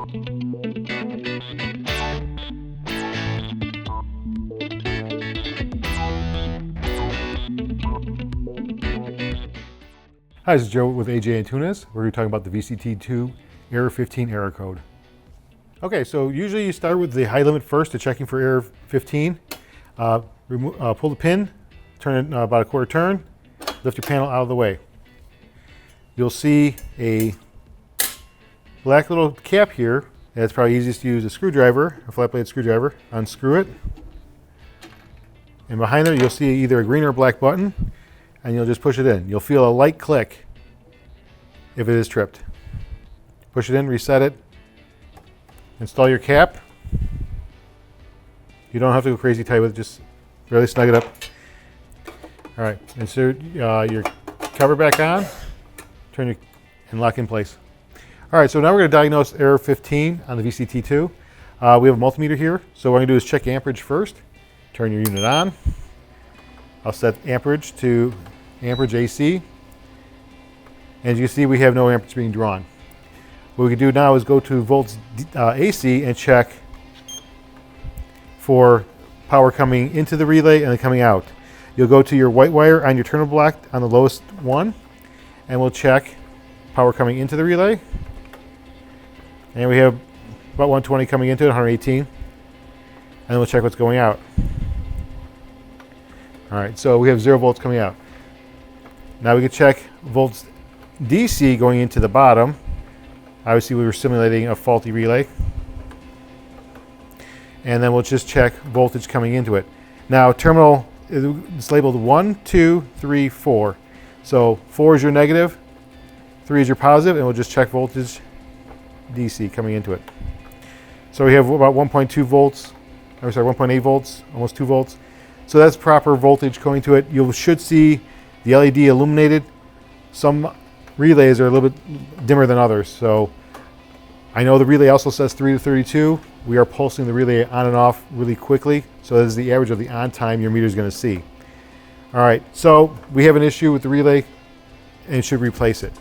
Hi, this is Joe with AJ Antunes. We're going to be talking about the VCT2 error 15 error code. Okay, so usually you start with the high limit first to checking for error 15. Pull the pin, turn it about a quarter turn, lift your panel out of the way. You'll see a black little cap here. It's probably easiest to use a screwdriver, a flat blade screwdriver. Unscrew it. And behind there you'll see either a green or black button, and you'll just push it in. You'll feel a light click if it is tripped. Push it in, reset it, install your cap. You don't have to go crazy tight with it, just really snug it up. All right, insert your cover back on, turn your, and lock in place. All right, so now we're going to diagnose error 15 on the VCT2. We have a multimeter here, so what I'm going to do is check amperage first. Turn your unit on. I'll set amperage to amperage AC. And as you see, we have no amperage being drawn. What we can do now is go to volts AC and check for power coming into the relay and then coming out. You'll go to your white wire on your terminal block on the lowest one, and we'll check power coming into the relay. And we have about 120 coming into it, 118. And then we'll check what's going out. All right, so we have 0 volts coming out. Now we can check volts DC going into the bottom. Obviously we were simulating a faulty relay. And then we'll just check voltage coming into it. Now terminal is labeled 1, 2, 3, 4. So 4 is your negative, 3 is your positive, and we'll just check voltage DC coming into it. So we have about 1.2 volts, or sorry, 1.8 volts, almost 2 volts. So that's proper voltage going to it. You should see the LED illuminated. Some relays are a little bit dimmer than others. So I know the relay also says 3 to 32. We are pulsing the relay on and off really quickly. So this is the average of the on time your meter is going to see. All right, so we have an issue with the relay and should replace it.